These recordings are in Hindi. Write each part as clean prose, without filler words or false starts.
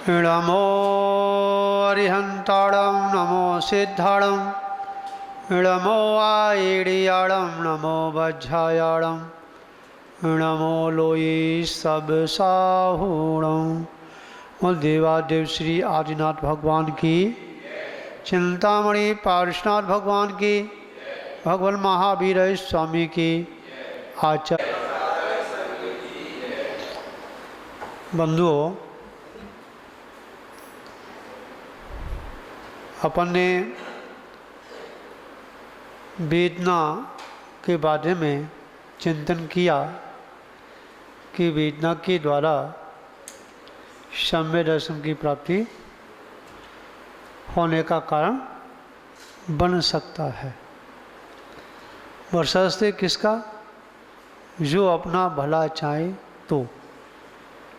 नमो अरिहंताणं नमो सिद्धाणं नमो आयेडियाणं नमो वज्रायाणं नमो लोये सब साहूणं। देवादेव श्री आदिनाथ भगवान की, चिंतामणि पार्श्वनाथ भगवान की, भगवान महावीर स्वामी की, आचार्य बंधुओं, अपन ने वेदना के बारे में चिंतन किया कि वेदना के द्वारा सम्य दर्शन की प्राप्ति होने का कारण बन सकता है। बशर्ते किसका? जो अपना भला चाहे तो।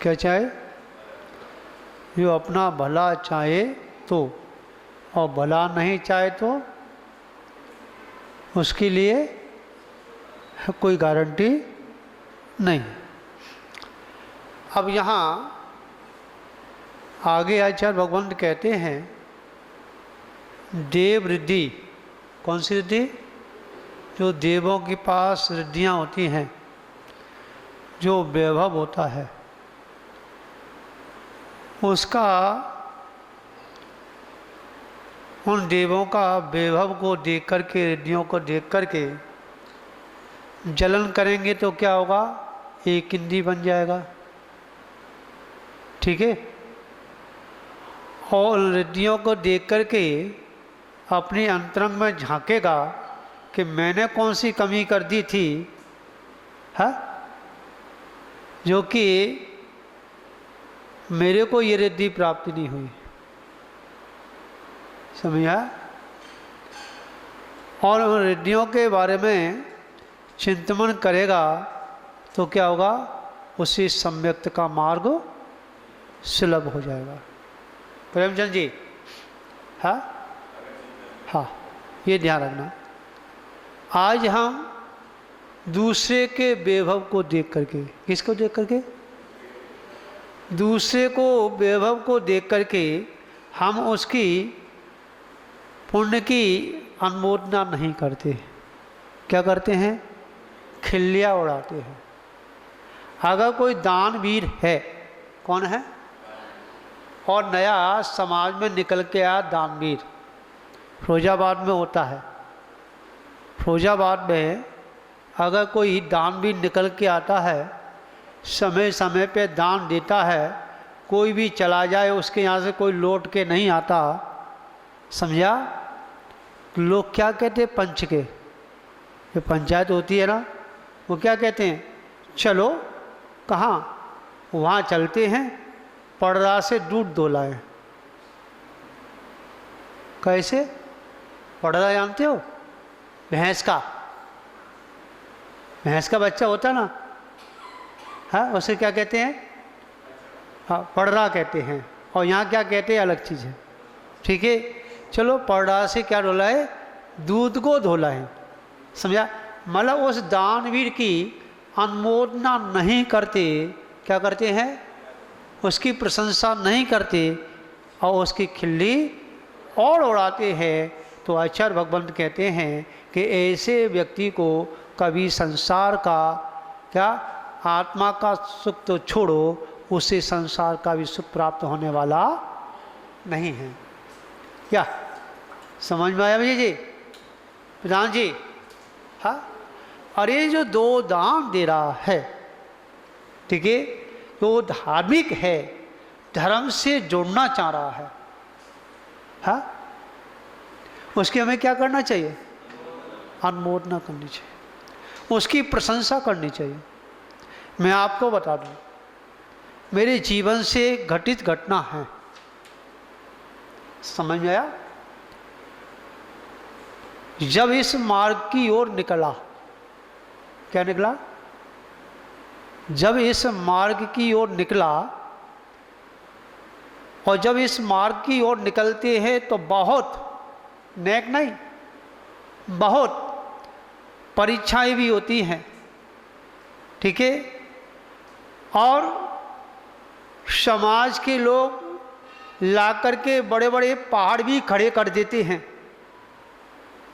क्या चाहे? जो अपना भला चाहे तो, और भला नहीं चाहे तो उसके लिए कोई गारंटी नहीं। अब यहाँ आगे आचार्य भगवान कहते हैं देव रिद्धि। कौन सी रिद्धि? जो देवों के पास रिद्धियाँ होती हैं, जो वैभव होता है, उसका, उन देवों का वैभव को देख करके, रिद्धियों को देख करके जलन करेंगे तो क्या होगा? एक इंद्री बन जाएगा। ठीक है। और रिद्धियों को देख करके अपने अंतरंग में झांकेगा कि मैंने कौन सी कमी कर दी थी, है, जो कि मेरे को ये रिद्धि प्राप्ति नहीं हुई। समझा? और उन रिद्धियों के बारे में चिंतन करेगा तो क्या होगा? उसी सम्यक्त का मार्ग सुलभ हो जाएगा। प्रेमचंद जी, हाँ हाँ, ये ध्यान रखना। आज हम दूसरे के वैभव को देख करके, किसको देख करके? दूसरे को वैभव को देख करके हम उसकी पुण्य की अनुमोदना नहीं करते। क्या करते हैं? खिल्लियाँ उड़ाते हैं। अगर कोई दानवीर है, कौन है, और नया समाज में निकल के आया दानवीर, फिरोजाबाद में होता है, फिरोजाबाद में अगर कोई दानवीर निकल के आता है, समय समय पे दान देता है, कोई भी चला जाए उसके यहाँ से कोई लौट के नहीं आता, समझा? लोग क्या कहते हैं? पंच के, ये पंचायत होती है ना, वो क्या कहते हैं? चलो कहाँ? वहाँ चलते हैं, पड़रा से दूध धोलाएं। कैसे? पड़रा जानते हो? भैंस का, भैंस का बच्चा होता ना, हाँ, उसे क्या कहते हैं? हाँ, पड़रा कहते हैं। और यहाँ क्या कहते हैं? अलग चीज़ है। ठीक है, चलो पड़रा से क्या धोलाए? दूध को धोलाए। समझा? मतलब उस दानवीर की अनुमोदना नहीं करते। क्या करते हैं? उसकी प्रशंसा नहीं करते और उसकी खिल्ली और उड़ाते हैं। तो आचार्य भगवान कहते हैं कि ऐसे व्यक्ति को कभी संसार का, क्या, आत्मा का सुख तो छोड़ो, उसे संसार का भी सुख प्राप्त होने वाला नहीं है। क्या समझ में आया भैया जी? प्रधान जी, हाँ। और ये जो दो दान दे रहा है, ठीक है, तो धार्मिक है, धर्म से जोड़ना चाह रहा है, हाँ, उसकी हमें क्या करना चाहिए? अनुमोदना करनी चाहिए, उसकी प्रशंसा करनी चाहिए। मैं आपको बता दूं, मेरे जीवन से घटित घटना है। समझ में आया? जब इस मार्ग की ओर निकला, क्या निकला? जब इस मार्ग की ओर निकला, और जब इस मार्ग की ओर निकलते हैं तो बहुत, नेक नहीं, बहुत परीक्षाएं भी होती हैं। ठीक है, और समाज के लोग ला करके बड़े बड़े पहाड़ भी खड़े कर देते हैं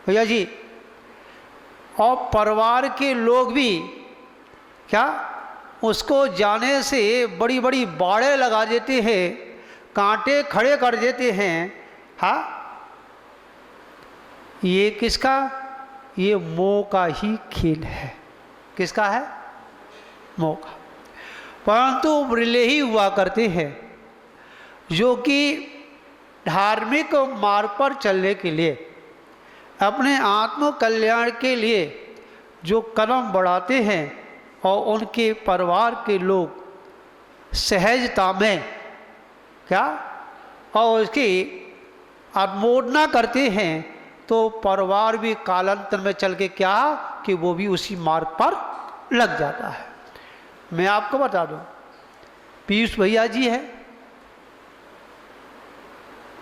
भैया जी। और परिवार के लोग भी क्या उसको जाने से बड़ी बड़ी बाड़े लगा देते हैं, कांटे खड़े कर देते हैं। हाँ, ये किसका? ये मोह का ही खेल है। किसका है? मोह का। परंतु ब्रिले ही हुआ करते हैं जो कि धार्मिक मार्ग पर चलने के लिए, अपने आत्म कल्याण के लिए जो कदम बढ़ाते हैं और उनके परिवार के लोग सहजता में क्या और उसकी अनुमोदना करते हैं, तो परिवार भी कालांतर में चल के क्या कि वो भी उसी मार्ग पर लग जाता है। मैं आपको बता दूं, पीयूष भैया जी है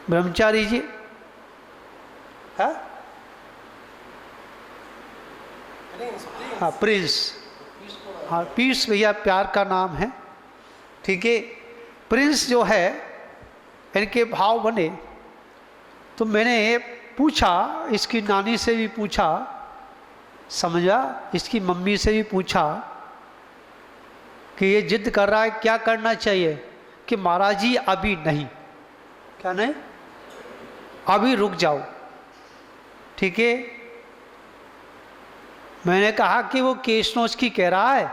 ब्रह्मचारी जी, है हाँ प्रिंस, हाँ पीयूष भैया प्यार का नाम है, ठीक है। प्रिंस जो है इनके भाव बने, तो मैंने पूछा, इसकी नानी से भी पूछा, समझा, इसकी मम्मी से भी पूछा कि ये जिद कर रहा है, क्या करना चाहिए? कि महाराज जी अभी नहीं, क्या नहीं, अभी रुक जाओ, ठीक है। मैंने कहा कि वो केस नोच की कह रहा है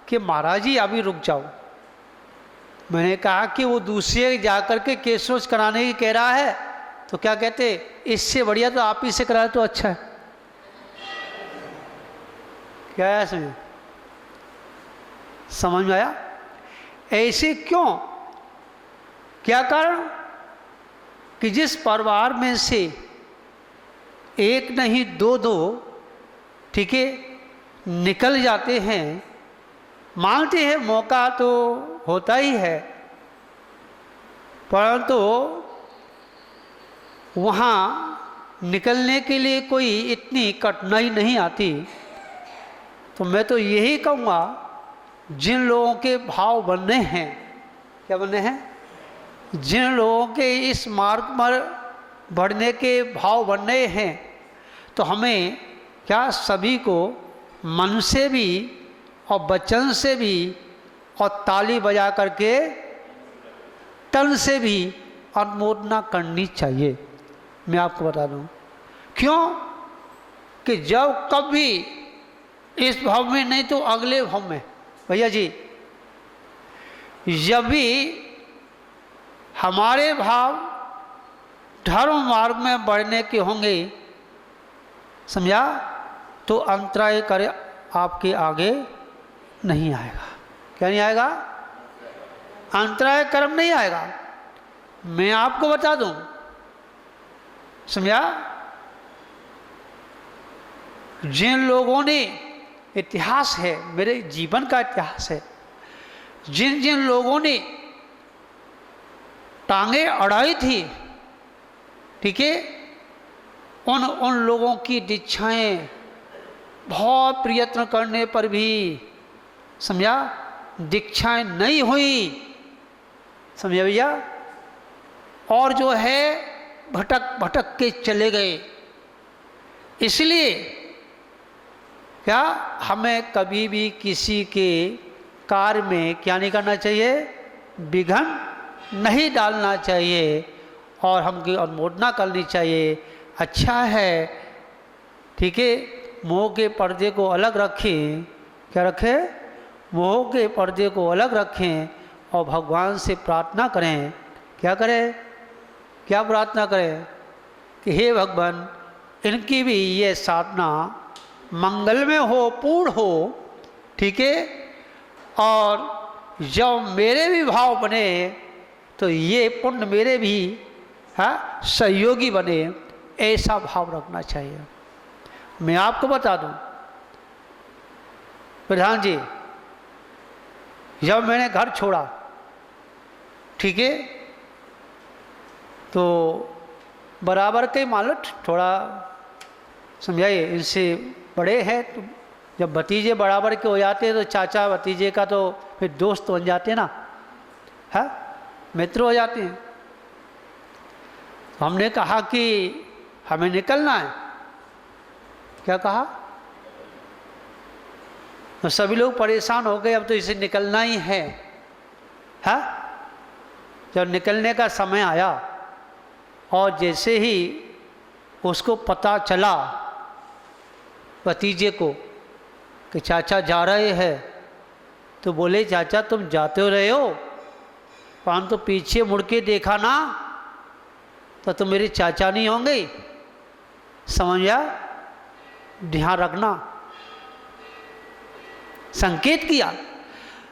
कि महाराज जी अभी रुक जाओ। मैंने कहा कि वो दूसरे जाकर के केस नोच कराने की कह रहा है, तो क्या कहते, इससे बढ़िया तो आप ही से कराए तो अच्छा है। क्या है इसमें? समझ में आया? ऐसे क्यों? क्या कारण? कि जिस परिवार में से एक नहीं दो दो, ठीक है, निकल जाते हैं, मानते हैं मौका तो होता ही है, परंतु वहाँ निकलने के लिए कोई इतनी कठिनाई नहीं आती। तो मैं तो यही कहूँगा, जिन लोगों के भाव बनने हैं, क्या बनने हैं, जिन लोगों के इस मार्ग पर बढ़ने के भाव बनने हैं, तो हमें क्या सभी को मन से भी और वचन से भी और ताली बजा करके तन से भी अनुमोदना करनी चाहिए। मैं आपको बता दूं क्यों? कि जब कभी इस भाव में नहीं तो अगले भाव में, भैया जी, जब भी हमारे भाव धर्म मार्ग में बढ़ने के होंगे, समझा, तो अंतराय करे आपके आगे नहीं आएगा। क्या नहीं आएगा? अंतराय कर्म नहीं आएगा। मैं आपको बता दूं, समझा, जिन लोगों ने, इतिहास है, मेरे जीवन का इतिहास है, जिन जिन लोगों ने टांगे अड़ाई थी, ठीक है, उन लोगों की दीक्षाएं बहुत प्रयत्न करने पर भी, समझा, दीक्षाएं नहीं हुई, समझा भैया, और जो है भटक भटक के चले गए। इसलिए क्या हमें कभी भी किसी के कार्य में क्या नहीं करना चाहिए, विघ्न नहीं डालना चाहिए, और हमकी अनुमोदना करनी चाहिए। अच्छा है, ठीक है, मोह के पर्दे को अलग रखें, क्या रखें, मोह के पर्दे को अलग रखें, और भगवान से प्रार्थना करें। क्या करें? क्या प्रार्थना करें? कि हे भगवान, इनकी भी ये साधना मंगल में हो, पूर्ण हो, ठीक है, और जब मेरे भी भाव बने तो ये पुण्य मेरे भी सहयोगी बने, ऐसा भाव रखना चाहिए। मैं आपको बता दूं प्रधान जी, जब मैंने घर छोड़ा, ठीक है, तो बराबर के मान लो, थोड़ा समझाइए, इनसे बड़े हैं, तो जब भतीजे बराबर के हो जाते हैं तो चाचा भतीजे का तो फिर दोस्त बन जाते हैं ना, है, मित्र हो जाते हैं। तो हमने कहा कि हमें निकलना है, क्या कहा? तो सभी लोग परेशान हो गए, अब तो इसे निकलना ही है। जब निकलने का समय आया और जैसे ही उसको पता चला भतीजे को कि चाचा जा रहे हैं, तो बोले चाचा तुम जाते रहे हो, परंतु पीछे मुड़ के देखा ना तो तुम मेरे चाचा नहीं होंगे, समझा? ध्यान रखना, संकेत किया।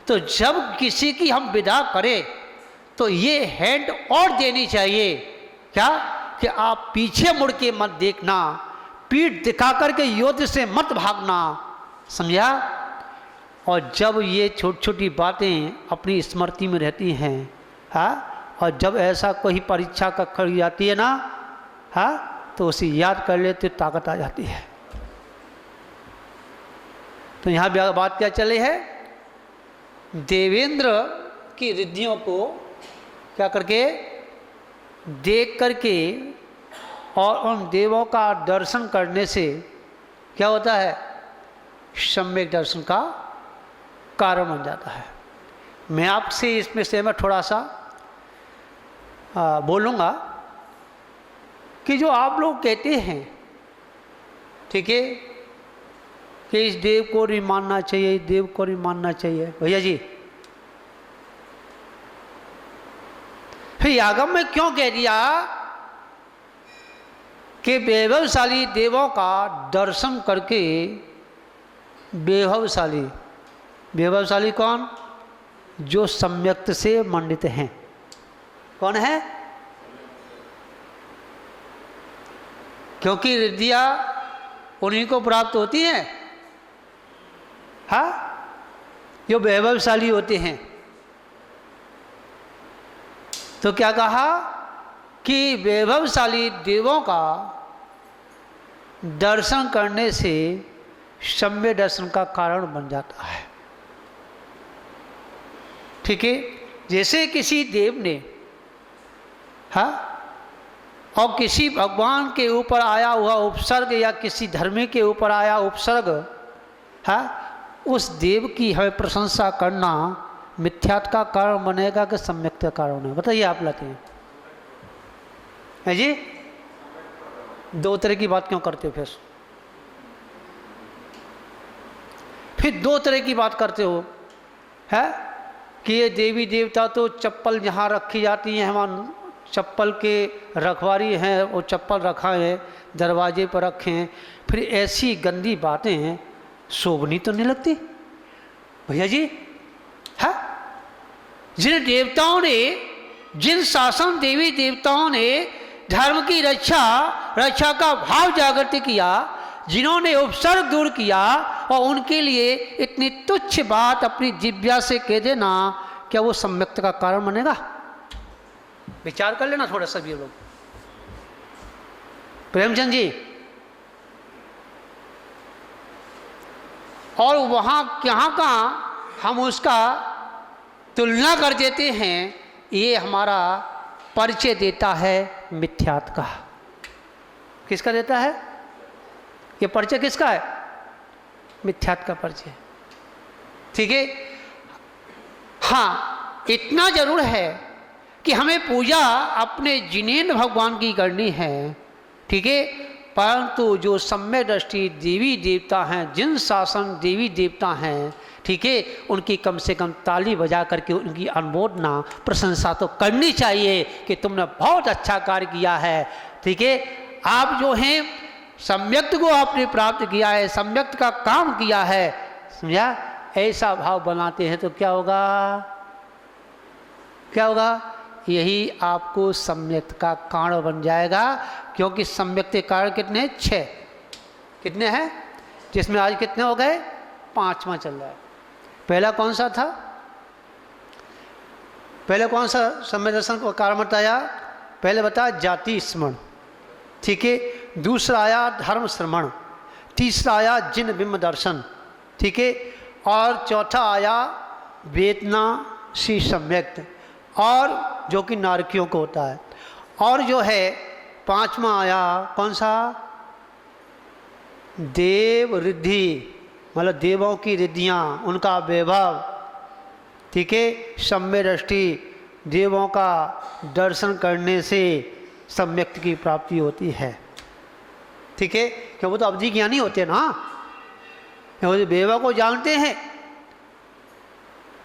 तो जब किसी की हम विदा करें तो ये हैंड और देनी चाहिए, क्या? कि आप पीछे मुड़ के मत देखना, पीठ दिखा करके युद्ध से मत भागना, समझा? और जब ये छोटी छोटी बातें अपनी स्मृति में रहती हैं, और जब ऐसा कोई परीक्षा का कर जाती है ना, तो उसे याद कर लेते ताकत आ जाती है। तो यहाँ बात क्या चले है? देवेंद्र की रिद्धियों को क्या करके देख करके और उन देवों का दर्शन करने से क्या होता है? सम्यक दर्शन का कारण बन जाता है। मैं आपसे इसमें से मैं थोड़ा सा बोलूँगा कि जो आप लोग कहते हैं, ठीक है, कि इस देव को नहीं मानना चाहिए, इस देव को नहीं मानना चाहिए, भैया जी फिर आगम में क्यों कह दिया कि वैभवशाली देवों का दर्शन करके वैभवशाली, वैभवशाली कौन? जो सम्यक्त से मंडित हैं। कौन है? क्योंकि रिद्धियां उन्हीं को प्राप्त होती हैं, जो वैभवशाली होते हैं। तो क्या कहा कि वैभवशाली देवों का दर्शन करने से सम्य दर्शन का कारण बन जाता है, ठीक है। जैसे किसी देव ने और किसी भगवान के ऊपर आया हुआ उपसर्ग या किसी धर्मी के ऊपर आया उपसर्ग, उस देव की हमें प्रशंसा करना मिथ्यात्व का कारण बनेगा कि सम्यक का कारण है? बताइए आप लाते हैं जी। दो तरह की बात क्यों करते हो? फिर दो तरह की बात करते हो, है कि ये देवी देवता तो चप्पल जहाँ रखी जाती हैं, हम चप्पल के रखवारी हैं, वो चप्पल रखा है दरवाजे पर रखे हैं। फिर ऐसी गंदी बातें शोभनी तो नहीं लगती भैया जी? है जिन देवताओं ने, जिन शासन देवी देवताओं ने धर्म की रक्षा का भाव जागृत किया, जिन्होंने उपसर्ग दूर किया, और उनके लिए इतनी तुच्छ बात अपनी जिह्वा से कह देना, क्या वो सम्यक्त का कारण बनेगा? विचार कर लेना थोड़ा सा भी लोग। प्रेमचंद जी, और वहां कहाँ हम उसका तुलना कर देते हैं, ये हमारा परिचय देता है मिथ्यात्व का। किसका देता है ये परिचय? किसका है? मिथ्यात्व का परिचय, ठीक है। हाँ, इतना जरूर है कि हमें पूजा अपने जिनेन्द्र भगवान की करनी है, ठीक है, परंतु जो सम्यक दृष्टि देवी देवता हैं, जिन शासन देवी देवता हैं, ठीक है, उनकी कम से कम ताली बजा करके उनकी अनुमोदना प्रशंसा तो करनी चाहिए कि तुमने बहुत अच्छा कार्य किया है, ठीक है। आप जो हैं सम्यक्त को आपने प्राप्त किया है, सम्यक्त का काम किया है, समझा? ऐसा भाव बनाते हैं तो क्या होगा? क्या होगा? यही आपको सम्यक्त का कारण बन जाएगा, क्योंकि सम्यक्त के कारण कितने? 6। कितने हैं? जिसमें आज कितने हो गए? 5वां चल रहा है। पहला कौन सा था? पहले कौन सा सम्यक दर्शन का कारण बताया? पहले बताया जाति स्मरण, ठीक है। दूसरा आया धर्म श्रवण, तीसरा आया जिन बिंब दर्शन, ठीक है, और चौथा आया वेदना सी सम्यक्त, और जो कि नारकियों को होता है, और जो है पांचवा आया कौन सा? देव रिद्धि, मतलब देवों की रिद्धियाँ, उनका वैभव, ठीक है। सम्यक दृष्टि, देवों का दर्शन करने से सम्यक की प्राप्ति होती है, ठीक है। क्यों? वो तो अवधि ज्ञानी होते ना, वो वैभव को जानते हैं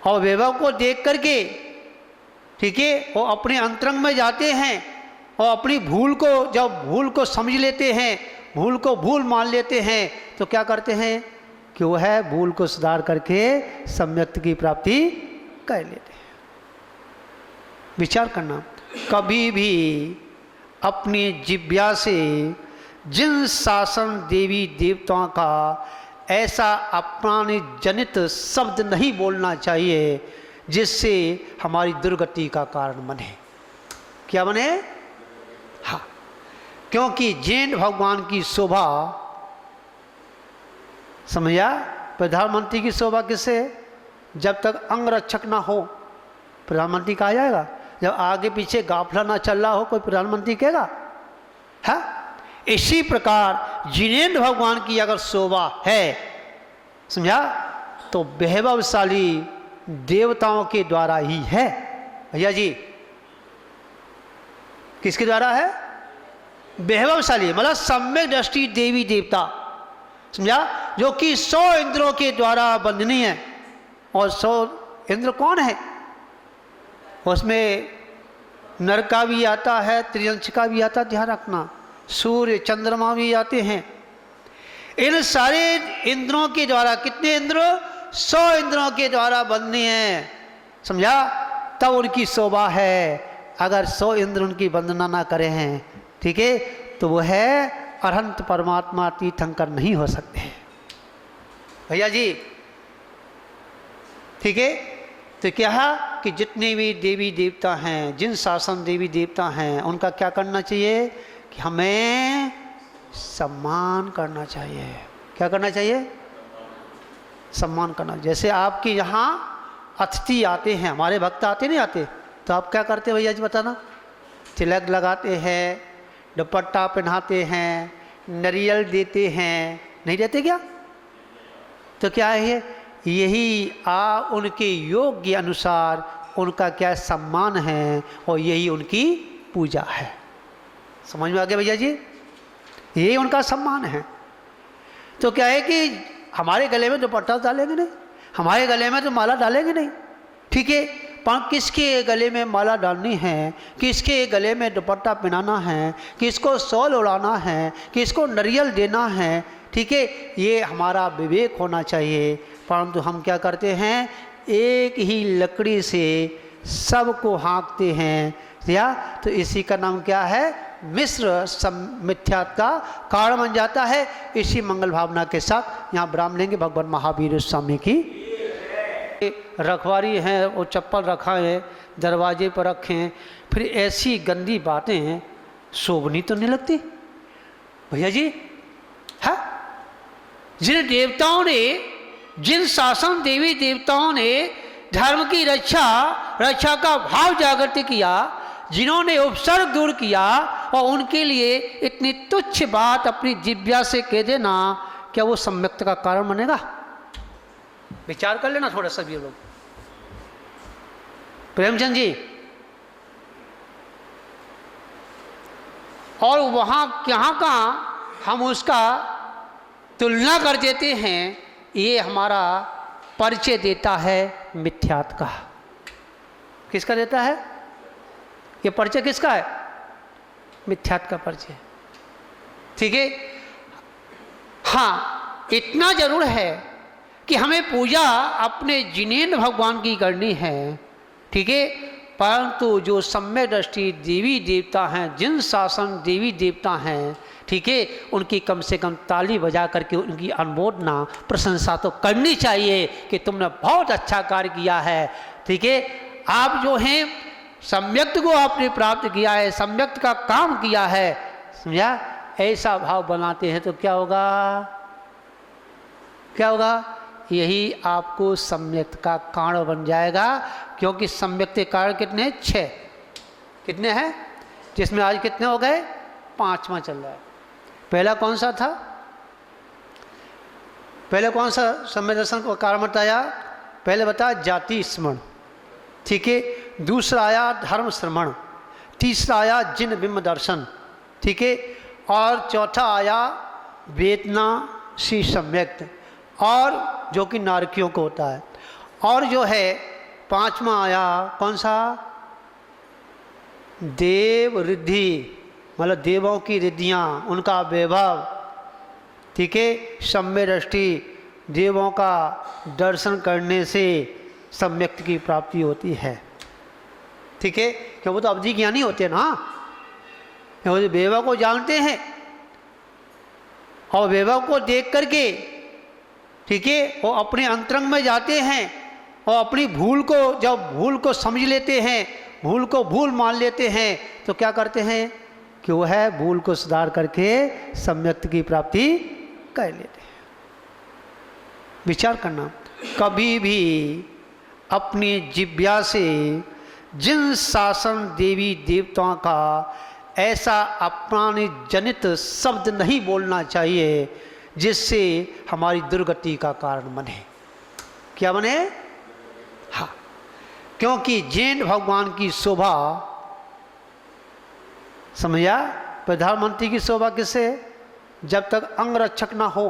और वैभव को देख करके, ठीक है, वो अपने अंतरंग में जाते हैं और अपनी भूल को, जब भूल को समझ लेते हैं, भूल को भूल मान लेते हैं, तो क्या करते हैं कि वो है भूल को सुधार करके सम्यक की प्राप्ति कर लेते हैं। विचार करना, कभी भी अपनी जिह्वा से जिन शासन देवी देवताओं का ऐसा अपमानित जनित शब्द नहीं बोलना चाहिए जिससे हमारी दुर्गति का कारण बने। क्या बने? हाँ, क्योंकि जैन भगवान की शोभा, समझा, प्रधानमंत्री की शोभा किससे? जब तक अंगरक्षक ना हो प्रधानमंत्री कहा जाएगा। जब आगे पीछे गाफला ना चल रहा हो कोई प्रधानमंत्री कहेगा? है? इसी प्रकार जिनेन्द्र भगवान की अगर शोभा है, समझा, तो वैभवशाली देवताओं के द्वारा ही है। भैया जी, किसके द्वारा है? वैभवशाली, मतलब सम्यक दृष्टि देवी देवता, समझा, जो कि 100 इंद्रों के द्वारा वंदनीय है। और 100 इंद्र कौन है? उसमें नर का भी आता है, त्रियंश का भी आता है, ध्यान रखना, सूर्य चंद्रमा भी आते हैं। इन सारे इंद्रों के द्वारा, कितने इंद्र? 100 इंद्रों के द्वारा वंदनीय हैं, समझा, तब उनकी शोभा है। अगर 100 इंद्र उनकी वंदना ना करें हैं, ठीक है, तो वो है अरहंत परमात्मा तीर्थंकर नहीं हो सकते हैं। भैया जी, ठीक है। तो क्या है कि जितने भी देवी देवता हैं, जिन शासन देवी देवता हैं, उनका क्या करना चाहिए कि हमें सम्मान करना चाहिए। क्या करना चाहिए? सम्मान करना। जैसे आपके यहाँ अतिथि आते हैं, हमारे भक्त आते नहीं आते, तो आप क्या करते भैया जी बताना? तिलक लगाते हैं, दुपट्टा पहनाते हैं, नारियल देते हैं, नहीं देते क्या? तो क्या है, यही उनके योग्य अनुसार उनका क्या सम्मान है और यही उनकी पूजा है। समझ में आ गया भैया जी? यही उनका सम्मान है। तो क्या है कि हमारे गले में दुपट्टा डालेंगे नहीं, हमारे गले में तो माला डालेंगे नहीं, ठीक है, पर किसके गले में माला डालनी है, किसके गले में दुपट्टा पहनाना है, किसको शॉल उड़ाना है, किसको नारियल देना है, ठीक है, ये हमारा विवेक होना चाहिए। परंतु हम क्या करते हैं, एक ही लकड़ी से सबको हाँकते हैं, या तो इसी का नाम क्या है? मिश्र मिथ्या का कारण बन जाता है। इसी मंगल भावना के साथ यहाँ विराम लेंगे। भगवान महावीर स्वामी की रखवारी हैं, वो चप्पल रखा है दरवाजे पर रखें, फिर ऐसी गंदी बातें शोभनी तो नहीं लगती भैया जी? है जिन देवताओं ने, जिन शासन देवी देवताओं ने धर्म की रक्षा का भाव जागृत किया, जिन्होंने उपसर्ग दूर किया, और उनके लिए इतनी तुच्छ बात अपनी जिह्वा से कह देना, क्या वो सम्यक्त का कारण बनेगा? विचार कर लेना थोड़ा सा भी लोग। प्रेमचंद जी, और वहाँ कहाँ हम उसका तुलना कर देते हैं, ये हमारा परिचय देता है मिथ्यात्व का। किसका देता है? ये परिचय किसका है? मिथ्यात्व का परिचय, ठीक है। हाँ, इतना जरूर है कि हमें पूजा अपने जिनेन्द्र भगवान की करनी है, ठीक है, परंतु जो सम्यक दृष्टि देवी देवता हैं, जिन शासन देवी देवता हैं, ठीक है, उनकी कम से कम ताली बजा करके उनकी अनुमोदना प्रशंसा तो करनी चाहिए कि तुमने बहुत अच्छा कार्य किया है, ठीक है। आप जो हैं सम्यक्त को आपने प्राप्त किया है, सम्यक्त का काम किया है, समझा, ऐसा भाव बनाते हैं तो क्या होगा? क्या होगा? यही आपको सम्यक्त का कारण बन जाएगा। क्योंकि सम्यक्त के कारण कितने? 6। कितने हैं? जिसमें आज कितने हो गए? 5वां चल रहा है। पहला कौन सा था? पहले कौन सा सम्यक दर्शन का कारण बताया? पहले बताया जाति स्मरण, ठीक है। दूसरा आया धर्म श्रवण, तीसरा आया जिन बिंब दर्शन, ठीक है। और चौथा आया वेदना सी सम्यक्त, और जो कि नारकियों को होता है। और जो है 5वां आया कौन सा? देव रिद्धि, मतलब देवों की रिद्धियाँ, उनका वैभव, ठीक है। सम्य दृष्टि, देवों का दर्शन करने से सम्यक्त की प्राप्ति होती है, ठीक है। क्यों? वो तो अवधि ज्ञानी होते हैं ना, वो वैभव को जानते हैं और वैभव को देख करके, ठीक है, वो अपने अंतरंग में जाते हैं और अपनी भूल को, जब भूल को समझ लेते हैं, भूल को भूल मान लेते हैं, तो क्या करते हैं कि वो है भूल को सुधार करके सम्यक्त की प्राप्ति कर लेते हैं। विचार करना, कभी भी अपनी जिह्वा से जिन शासन देवी देवताओं का ऐसा अपमानित जनित शब्द नहीं बोलना चाहिए जिससे हमारी दुर्गति का कारण बने। क्या बने? हाँ, क्योंकि जैन भगवान की शोभा, समझा? प्रधानमंत्री की शोभा किससे? जब तक अंगरक्षक ना हो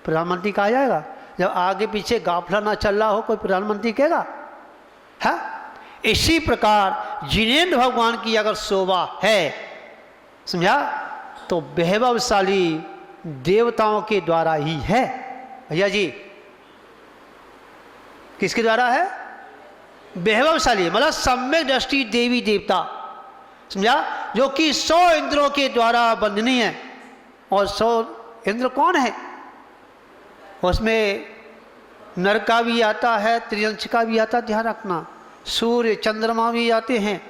प्रधानमंत्री कहा जाएगा। जब आगे पीछे गाफला ना चल रहा हो कोई प्रधानमंत्री कहेगा? है? इसी प्रकार जिनेन्द्र भगवान की अगर शोभा है, समझा, तो वैभवशाली देवताओं के द्वारा ही है। भैया जी, किसके द्वारा है? वैभवशाली, मतलब सम्यक दृष्टि देवी देवता, समझा, जो कि 100 इंद्रों के द्वारा वंदनीय है। और 100 इंद्र कौन है? उसमें नर का भी आता है, त्रियंश का भी आता है, ध्यान रखना, सूर्य चंद्रमा भी आते हैं।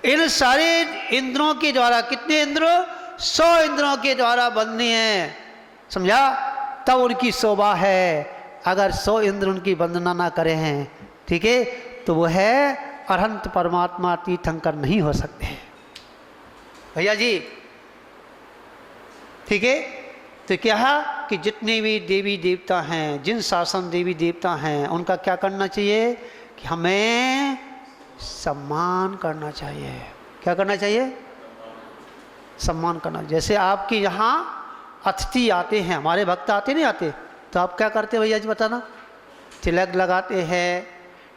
इन सारे इंद्रों के द्वारा, कितने इंद्र? 100 इंद्रों के द्वारा वंदनीय है, समझा, तब उनकी शोभा है। अगर 100 इंद्र उनकी वंदना ना करे हैं, ठीक है, तो वो है अरहंत परमात्मा, तीर्थंकर नहीं हो सकते हैं। भैया जी, ठीक है। तो क्या है कि जितने भी देवी देवता हैं, जिन शासन देवी देवता हैं, उनका क्या करना चाहिए कि हमें सम्मान करना चाहिए। क्या करना चाहिए? सम्मान करना। जैसे आपके यहाँ अतिथि आते हैं, हमारे भक्त आते नहीं आते, तो आप क्या करते भैया जी बताना? तिलक लगाते हैं,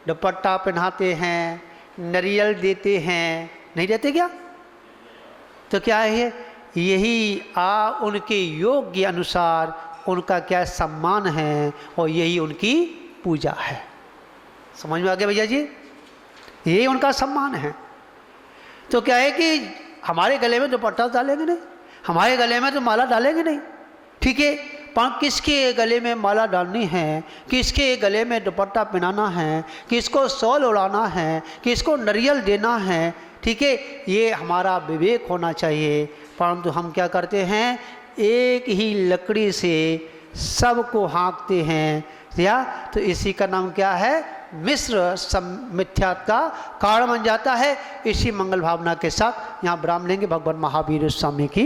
दुपट्टा पहनाते हैं, नारियल देते हैं, नहीं देते क्या? तो क्या है, यही उनके योग्य अनुसार उनका क्या सम्मान है और यही उनकी पूजा है। समझ में आ गया भैया जी? यही उनका सम्मान है। तो क्या है कि हमारे गले में दुपट्टा डालेंगे नहीं, हमारे गले में तो माला डालेंगे नहीं, ठीक है, पर किसके गले में माला डालनी है, किसके गले में दुपट्टा पहनाना है, किसको शॉल उड़ाना है, किसको नारियल देना है, ठीक है, ये हमारा विवेक होना चाहिए। परंतु हम क्या करते हैं, एक ही लकड़ी से सबको हाँकते हैं, या तो इसी का नाम क्या है? मिश्र मिथ्या का कारण बन जाता है। इसी मंगल भावना के साथ यहाँ विराम लेंगे। भगवान महावीर स्वामी की